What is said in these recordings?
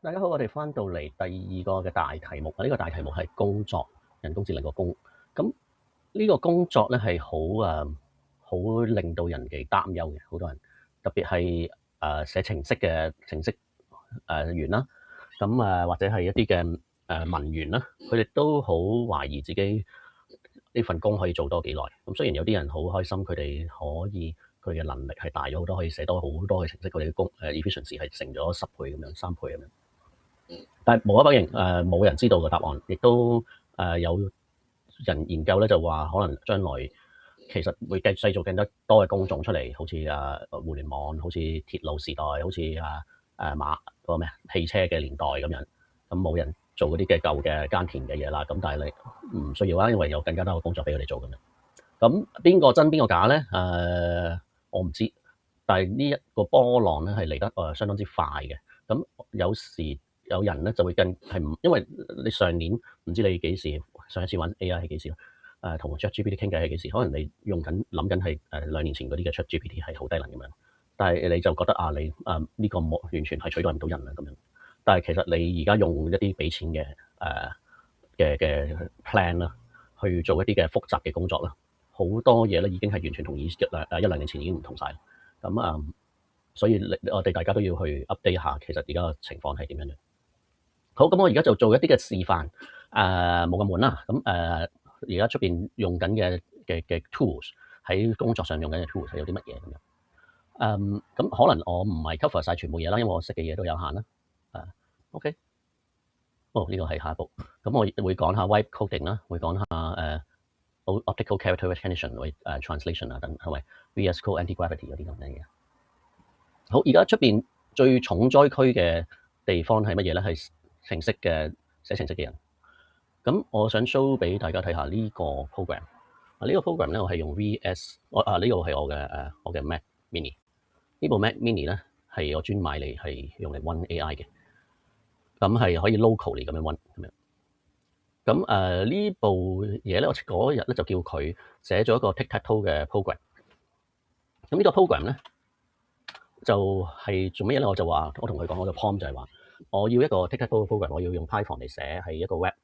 大家好，我哋翻到嚟第二個嘅大題目。呢個大題目係工作，人工智能個工。咁呢個工作咧係好令到人哋擔憂嘅，好多人特別係寫程式嘅程式員啦，咁或者係一啲嘅文員啦，佢哋都好懷疑自己呢份工可以做多幾耐。咁雖然有啲人好開心，佢哋佢嘅能力係大咗好多，可以寫多好多嘅程式，佢哋嘅工efficiency 係成咗10倍咁樣、3倍咁樣。但係無可否認，冇人知道個答案，亦都有人研究咧就話，可能將來其實會製造更加多嘅工種出嚟，好似互聯網，好似鐵路時代，好似嗰個汽車嘅年代咁樣。咁冇人做嗰啲嘅舊嘅耕田嘅嘢啦，咁但係你唔需要啦，因為有更加多嘅工作俾佢哋做咁樣。咁邊個真邊個假咧？我唔知，但係呢一個波浪咧係嚟得相當之快嘅。咁有時有人咧就會因為你上年唔知你幾時上一次玩 AI 係幾時啦？同 ChatGPT 傾偈係幾時？可能你諗緊係2年前嗰啲嘅 ChatGPT 係好低能咁樣，但係你就覺得你呢個完全係取代唔到人啦咁樣。但係其實你而家用一啲俾錢嘅 plan 啦，去做一啲嘅複雜嘅工作啦，好多嘢咧已經係完全同一兩年前已經唔同晒。咁所以我哋大家都要去 update 下，其實而家嘅情況係點樣嘅。好，咁我而家就做一啲嘅示範，冇咁悶啦。咁而家出邊用緊嘅 tools， 喺工作上用緊嘅 tools 係有啲乜嘢咁樣？咁可能我唔係 cover 晒全部嘢啦，因為我識嘅嘢都有限啦。OK，呢個係下一步。咁我會講下 vibe coding 啦，會講下optical character recognition 或translation 啊等，係咪 VS Code anti-gravity 嗰啲咁嘅嘢。好，而家出邊最重災區嘅地方係乜嘢咧？係寫程式嘅人。咁我想 show 俾大家睇下呢個 program。呢個 program 咧，我係用 VS，呢個係我嘅 Mac Mini。呢部 Mac Mini 咧係我專買嚟係用嚟 run AI 嘅。咁係可以 locally 咁樣 run 咁樣。咁呢部嘢咧，我嗰日咧就叫佢寫咗一個 tic-tac-toe 嘅 program。咁呢個 program 咧就係做乜嘢咧？我同佢講，我個 prompt 就係話，我要一個 tic-tac-toe 嘅 program，我要用 Python 嚟寫，係一個 web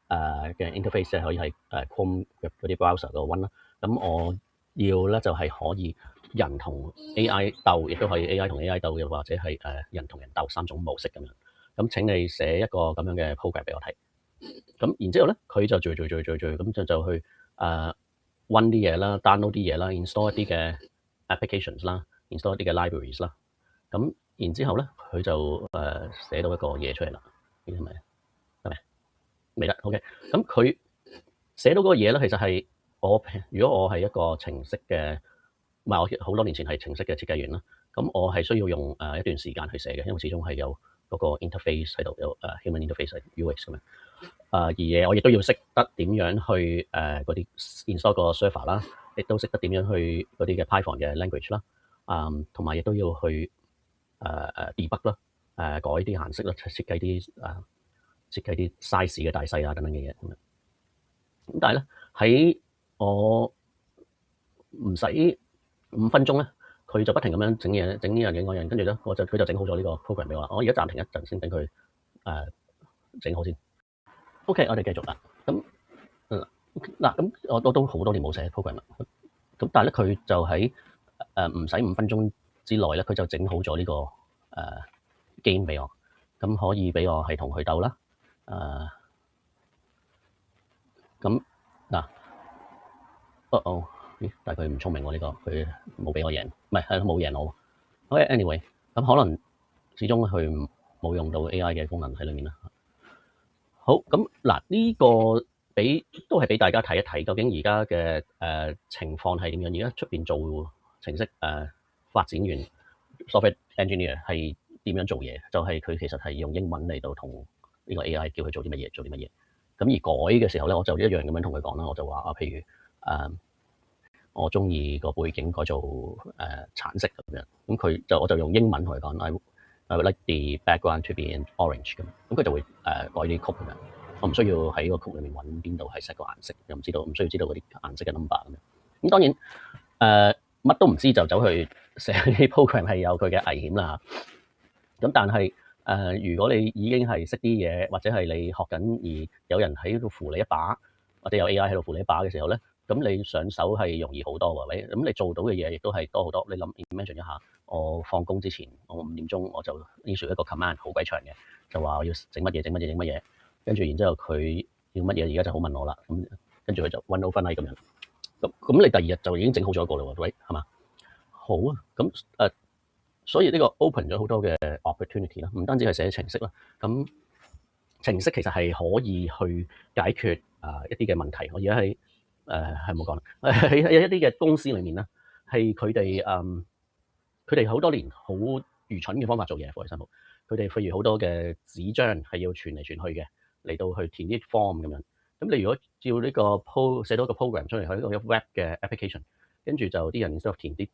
嘅 interface，即係可以喺Chrome 嗰啲 browser 度 run 啦。咁我要咧就係可以人同 AI 鬥，亦都可以 AI 同 AI 鬥，又或者係人同人鬥3種模式咁樣。咁請你寫一個咁樣嘅 program 俾我睇。咁然之後咧，佢就做，咁就去run 啲嘢啦 ，download 啲嘢啦 ，install 一啲嘅 applications 啦 ，install 一啲嘅 libraries 啦。咁然之後咧，佢就寫到一個嘢出嚟啦。呢啲係咪？係咪？未得 OK。咁佢寫到嗰個嘢咧，其實係如果我係一個程式嘅，唔係我好多年前係程式嘅設計員啦。咁我係需要用一段時間去寫嘅，因為始終係有嗰個 interface 喺度，有human interface UX 咁樣。而我亦都要識得點樣去嗰啲 install 個 server 啦，亦都識得點樣去嗰啲嘅 Python 嘅 language 啦，同埋亦都要去debug 啦，改啲顏色啦，設計啲 size 嘅大細啊等等嘅嘢咁樣。咁但係咧喺我唔使5分鐘咧，佢就不停咁樣整嘢，整呢樣整嗰樣，跟住咧佢就整好咗呢個 program 俾我啦。我而家暫停一陣先，等佢整好先。OK，我哋繼續啦。咁我都好多年冇寫 program 啦。咁但係咧，佢就喺唔使5分鐘之內咧，佢就整好咗呢個game 俾我。咁可以俾我係同佢鬥啦。咁嗱，但係佢唔聰明喎，呢個佢冇俾我贏，唔係冇贏我。OK，anyway，咁可能始終佢冇用到 AI 嘅功能喺裏面啦。好，咁嗱，呢個都係俾大家睇一睇，究竟而家嘅情況係點樣？而家出邊做程式發展員 software engineer 係點樣做嘢？就係佢其實係用英文嚟到同呢個 AI 叫佢做啲乜嘢。咁而改嘅時候咧，我就一樣咁樣同佢講啦。我就話譬如我中意個背景改做橙色咁樣，咁我就用英文同佢講I would like the background to be in orange 咁佢就會改啲曲咁樣。我唔需要喺個曲裏面揾邊度係 set 個顏色，又唔需要知道嗰啲顏色嘅 number 咁樣。咁當然乜都唔知就走去寫啲 program 係有佢嘅危險啦。咁但係如果你已經係識啲嘢，或者係你學緊而有人喺度扶你一把，或者有 AI 喺度扶你一把嘅時候咧，咁你上手係容易好多喎。咁你做到嘅嘢亦都係多好多。你imagine 一下，我放工之前，我5點鐘我就 issue 一個 command 好鬼長嘅，就話我要整乜嘢整乜嘢整乜嘢，跟住然之後佢要乜嘢而家就好問我啦。咁跟住佢就 run overnight 咁樣。咁你第二日就已經整好咗一個啦喎，喂，係嘛？好啊，咁所以呢個 open 咗好多嘅 opportunity 啦，唔單止係寫程式啦，咁程式其實係可以去解決一啲嘅問題。我而家喺係冇講啦，喺一啲嘅公司裏面啦，係佢哋好多年好愚蠢嘅方法做嘢，for example，佢哋譬如好多嘅紙張係要傳嚟傳去嘅，嚟到去填啲 form 咁樣。咁你如果照呢個寫到一個 program 出嚟，係一個 web 嘅 application，跟住就啲人之後填啲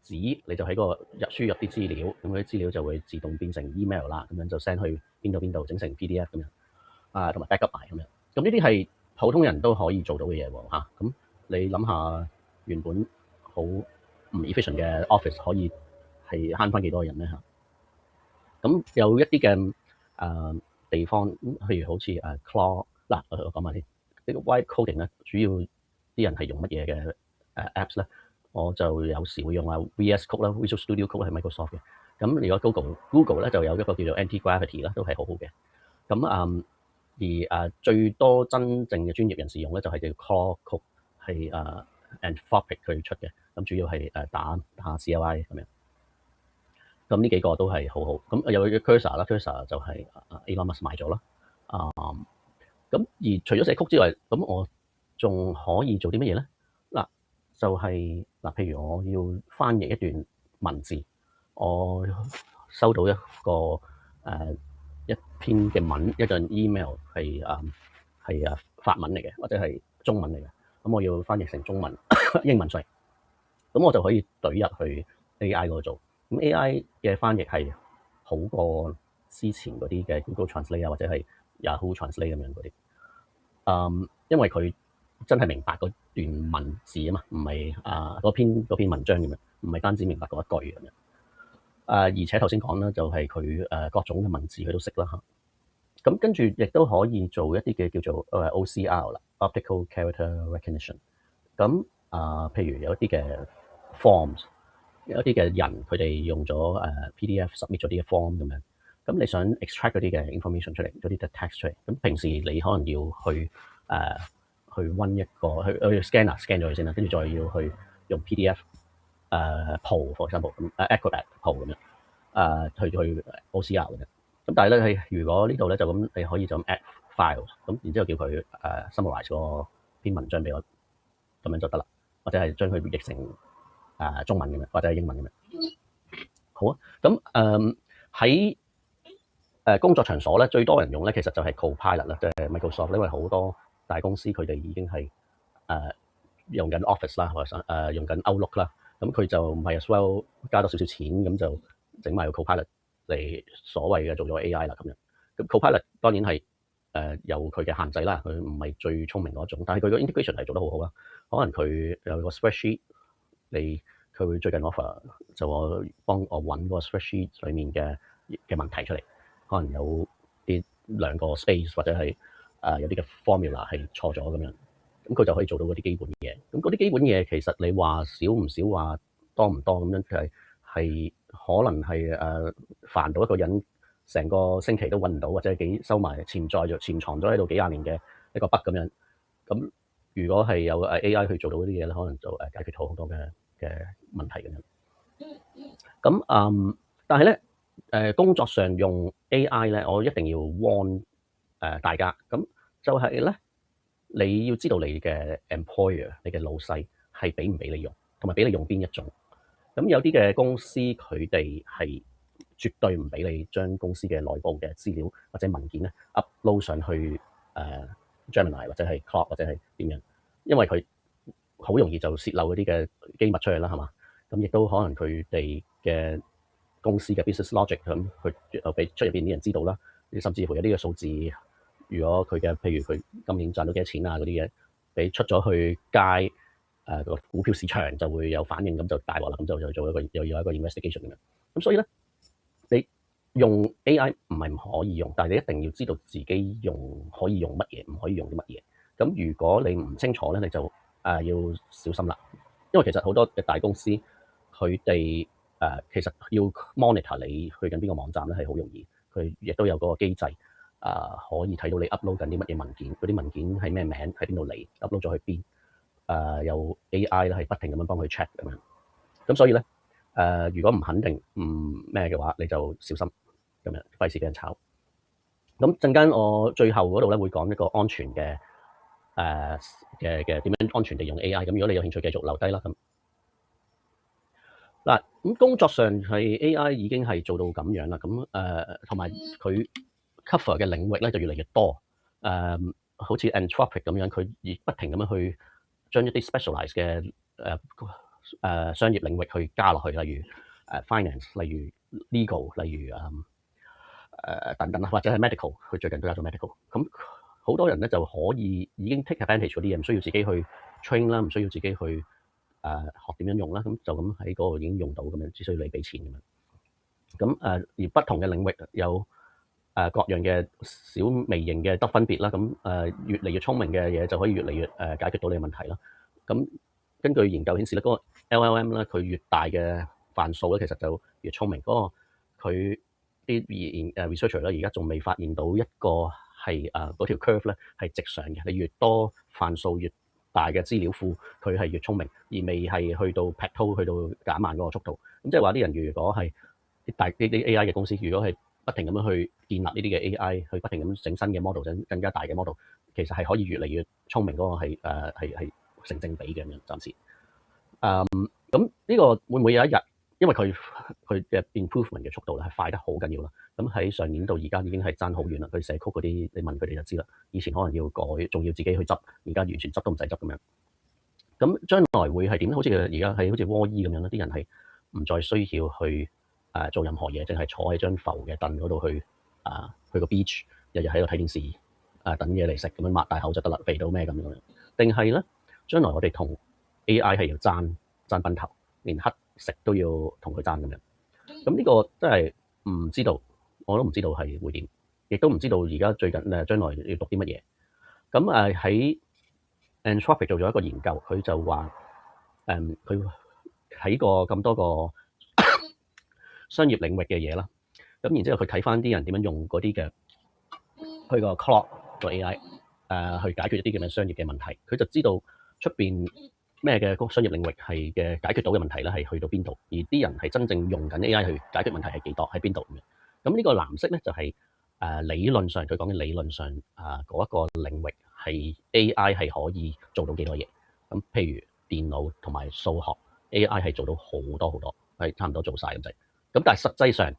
紙，你就喺個輸入啲資料，咁嗰啲資料就會自動變成 email 啦，咁樣就 send 去邊度整成 PDF 咁樣，同埋 backup 埋咁樣。咁呢啲係普通人都可以做到嘅嘢喎嚇。咁你諗下，原本好唔 efficient 嘅 office 可以係慳翻幾多人咧嚇？咁有一啲嘅地方，譬如好似Claude 嗱，我講埋先。呢個 Vibe Coding 咧，主要啲人係用乜嘢嘅apps 咧？我就有時會用VS Code 啦，Visual Studio Code 係 Microsoft 嘅。咁如果 Google 咧就有一個叫做 Anti-Gravity 啦，都係好好嘅。咁而最多真正嘅專業人士用咧就係叫 Claude Code，係Anthropic 佢出嘅。咁主要係打 CLI 咁樣。咁呢幾個都係好好。咁有個 Cursor 啦，Cursor 就係Elon Musk 買咗啦。咁而除咗寫曲之外，咁我仲可以做啲乜嘢咧？嗱，就係譬如我要翻譯一段文字，我收到一篇嘅文，一個 email 係法文嚟嘅，或者係中文嚟嘅。咁我要翻譯成中文英文出嚟，咁我就可以懟入去 AI 嗰度做。咁 AI 嘅翻譯係好過之前嗰啲嘅 Google Translate 或者係 Yahoo Translate 咁樣嗰啲。因為佢真係明白嗰段文字啊嘛，唔係嗰篇文章咁樣，唔係單止明白嗰一句咁樣。而且頭先講啦，就係佢各種嘅文字佢都識啦嚇。咁跟住亦都可以做一啲嘅叫做OCR 啦 ，Optical Character Recognition。咁譬如有一啲嘅 forms，有一啲嘅人佢哋用咗PDF submit 咗啲嘅 form 咁樣。咁你想 extract 嗰啲嘅 information 出嚟，嗰啲嘅 text 出嚟，咁平時你可能要去溫一個去 scan 咗佢先啦，跟住再要去用 PDF pull for example 咁Acrobat pull 咁樣去 OCR 咁樣。咁但係咧，如果呢度咧就咁，你可以就咁 add files，咁然之後叫佢summarize 個篇文章俾我，咁樣就得啦，或者係將佢譯成中文咁樣，或者係英文咁樣。好啊，咁喺工作場所咧，最多人用咧，其實就係 Copilot 啦，即係 Microsoft，因為好多大公司佢哋已經係用緊 Office 啦，或者用緊 Outlook 啦，咁佢就唔係 as well 加多少少錢，咁就整埋個 Copilot 嚟所謂嘅做咗 AI 啦咁樣。咁 Copilot 當然係有佢嘅限制啦，佢唔係最聰明嗰一種，但係佢個 integration 係做得好好啦。可能佢有個 spreadsheet，佢會最近 offer 就幫我揾嗰個 spreadsheet 裡面嘅問題出嚟。可能有啲兩個 space 或者係有啲嘅 formula 係錯咗咁樣，咁佢就可以做到嗰啲基本嘢。咁嗰啲基本嘢其實你話少唔少，話多唔多咁樣，係可能係煩到一個人成個星期都揾唔到，或者收埋潛藏咗喺度幾廿年嘅一個 bug 咁樣。咁如果係有AI 去做到嗰啲嘢咧，可能就解決到好多嘅問題咁樣。咁但係咧。工作上用 AI 咧，我一定要 warn 大家。咁就係咧，你要知道你嘅 employer，你嘅老細係俾唔俾你用，同埋俾你用邊一種。咁有啲嘅公司佢哋係絕對唔俾你將公司嘅內部嘅資料或者文件咧 upload 上去Gemini 或者係 Claude 或者係點樣，因為佢好容易就泄漏嗰啲嘅機密出去啦，係嘛？咁亦都可能佢哋嘅公司嘅 business logic 咁，佢又俾出入邊啲人知道啦。甚至乎有啲嘅數字，如果佢嘅譬如佢今年賺到幾多錢啊嗰啲嘢，俾出咗去街個股票市場就會有反應，咁就大鑊啦，咁就做又有一個 investigation 咁樣。咁所以咧，你用 AI 唔係唔可以用，但係你一定要知道自己可以用乜嘢，唔可以用啲乜嘢。咁如果你唔清楚咧，你就要小心啦。因為其實好多嘅大公司佢哋其實要 monitor 你去緊邊個網站咧係好容易，佢亦都有嗰個機制可以睇到你 upload 緊啲乜嘢文件，嗰啲文件係咩名，喺邊度嚟，upload 咗去邊，有 AI 咧係不停咁樣幫佢 check 咁樣。咁所以咧如果唔肯定唔咩嘅話，你就小心咁樣，費事俾人炒。咁陣間我最後嗰度咧會講一個安全嘅點樣安全地用 AI。咁如果你有興趣繼續留低啦。嗱，咁工作上係 AI 已經係做到咁樣啦。咁同埋佢 cover 嘅領域咧就越嚟越多。好似 Anthropic 咁樣，佢不停咁樣去將一啲 specialize 嘅商業領域去加落去，例如finance，例如 legal，例如等等啦，或者係 medical，佢最近都有做 medical。咁好多人咧就可以已經 take advantage 嗰啲嘢，唔需要自己去 train 啦，唔需要自己去學點樣用啦，咁就咁喺嗰度已經用到咁樣，只需要你俾錢咁樣。咁而不同嘅領域有各樣嘅小微型嘅得分別啦。咁越嚟越聰明嘅嘢就可以越嚟越解決到你嘅問題啦。咁根據研究顯示咧，嗰個 LLM 咧，佢越大嘅範數咧，其實就越聰明。嗰個佢啲researcher 咧，而家仲未發現到一個係嗰條 curve 咧係直上嘅。你越多範數越大嘅資料庫，佢係越聰明，而未係去到 plateau 去到減慢嗰個速度。咁即係話啲人如果係啲 AI 嘅公司，如果係不停咁樣去建立呢啲嘅 AI，去不停咁整新嘅 model，整更加大嘅 model，其實係可以越嚟越聰明。嗰個係成正比嘅咁樣，暫時。咁呢個會唔會有一日，因為佢嘅 improvement 嘅速度咧係快得好緊要啦。咁喺上年到而家已經係爭好遠啦。佢寫曲嗰啲，你問佢哋就知啦。以前可能要改，仲要自己去執，而家完全執都唔使執咁樣。咁將來會係點咧？好似而家係好似窩衣咁樣啦，啲人係唔再需要去做任何嘢，淨係坐喺張浮嘅凳嗰度去個 beach，日日喺度睇電視等嘢嚟食，咁樣擘大口就得啦，肥到咩咁樣？定係咧？將來我哋同 AI 係要爭崩頭，連乞食都要同佢爭咁樣。咁呢個真係唔知道，我都唔知道係會點，亦都唔知道而家最近將來要讀啲乜嘢。咁喺Anthropic 做咗一個研究，佢就話佢睇過咁多個商業領域嘅嘢啦。咁然之後佢睇翻啲人點樣用嗰啲嘅去個 Claude 個 AI 去解決一啲咁嘅商業嘅問題，佢就知道出邊咩嘅商業領域係嘅解決到嘅問題咧係去到邊度，而啲人係真正用緊 AI 去解決問題係幾多，喺邊度咁樣。咁呢個藍色咧就係理論上，佢講嘅理論上嗰一個領域係 AI 係可以做到幾多嘢。咁譬如電腦同埋數學 AI 係做到好多好多，係差唔多做晒咁滯。咁但係實際上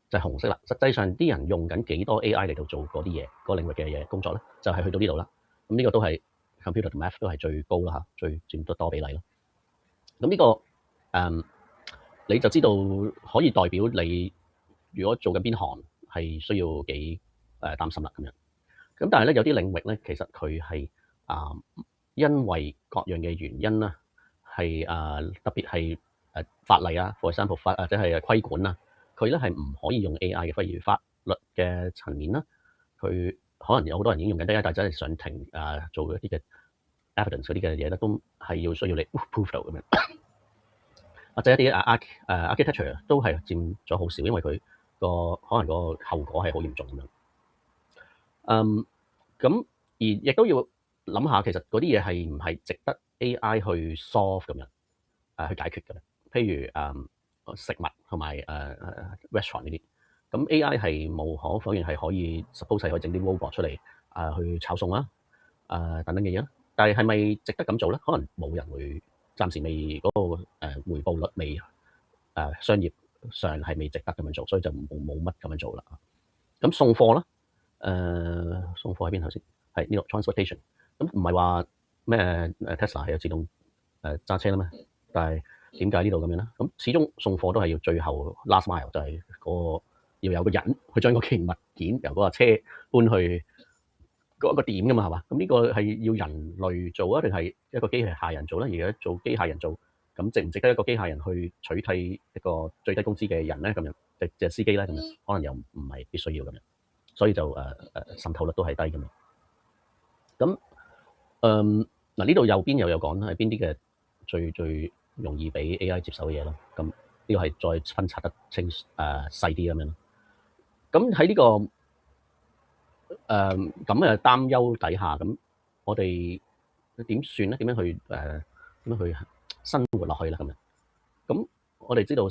就係紅色啦。實際上啲人用緊幾多 AI 嚟到做嗰啲嘢，嗰個領域嘅嘢工作咧，就係去到呢度啦。咁呢個都係 computer 同 math 都係最高啦嚇，最佔得多比例咯。咁呢個你就知道可以代表你如果做緊邊行係需要幾擔心啦咁樣。咁但係咧有啲領域咧，其實佢係因為各樣嘅原因啦，係特別係法例啊，for example 或者係規管啊，佢咧係唔可以用 AI 嘅。例如法律嘅層面啦，佢可能有好多人已經用緊 AI，但係真係上庭做一啲嘅 evidence 嗰啲嘅嘢咧，都係要需要你 prove 到咁樣。或者一啲architecture 都係佔咗好少，因為佢可能個後果係好嚴重咁樣。咁而亦都要諗下，其實嗰啲嘢係唔係值得 AI 去 solve 咁樣去解決嘅咧？譬如食物同埋restaurant 呢啲，咁 AI 係無可否認係可以 suppose 係可以整啲 robot 出嚟去炒餸啦等等嘅嘢啦。但係係咪值得咁做咧？可能冇人會，暫時未嗰個回報率未商業上係未值得咁樣做，所以就冇乜咁樣做啦。咁送貨啦。送貨喺邊頭先？係呢個 transportation。咁唔係話咩Tesla 係有自動揸車啦咩？但係點解呢度咁樣咧？咁始終送貨都係要最後 last mile，就係嗰個要有個人去將嗰件物件由嗰架車搬去嗰個點噶嘛，係嘛？咁呢個係要人類做啊，定係一個機械人做咧？而家做機械人做，咁值唔值得一個機械人去取替一個最低工資嘅人咧？咁樣嘅司機咧，咁樣可能又唔係必須要咁樣，所以就滲透率都係低咁樣。咁嗱呢度右邊又有講係邊啲嘅最容易俾 AI 接手嘅嘢咯。咁呢個係再分拆得細啲咁樣咯。咁喺呢個咁嘅擔憂底下，咁我哋點算咧？點樣去生活落去咧？咁樣咁我哋知道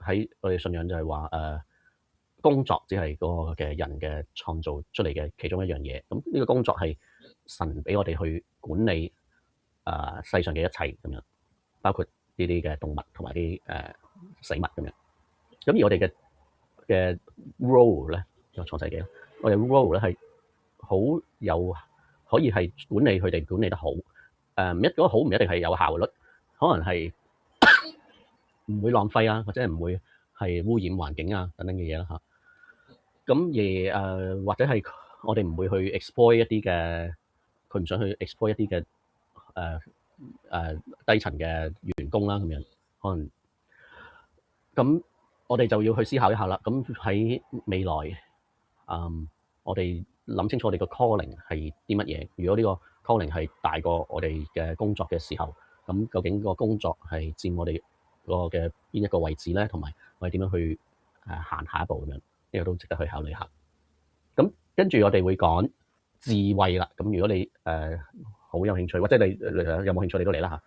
喺我哋信仰就係話工作只係嗰個嘅人嘅創造出嚟嘅其中一樣嘢。咁呢個工作係神俾我哋去管理世上嘅一切咁樣，包括呢啲嘅動物同埋啲死物咁樣。咁而我哋嘅 role 咧，個創世記，我哋 role 咧係好有可以係管理佢哋管理得好。嗰個好唔一定係有效率，可能係唔會浪費啊，或者唔會係污染環境啊等等嘅嘢啦嚇。咁而或者係我哋唔會去 exploit 一啲嘅，佢唔想去 exploit 一啲嘅低層嘅員工啦咁樣，可能咁我哋就要去思考一下啦。咁喺未來，我哋諗清楚我哋個 calling 係啲乜嘢？如果呢個 calling 係大過我哋嘅工作嘅時候，咁究竟個工作係佔我哋個嘅邊一個位置咧？同埋我哋點樣去行下一步咁樣？呢個都值得去考慮下。咁跟住我哋會講智慧啦。咁如果你好有興趣，或者你有冇興趣你都嚟啦嚇。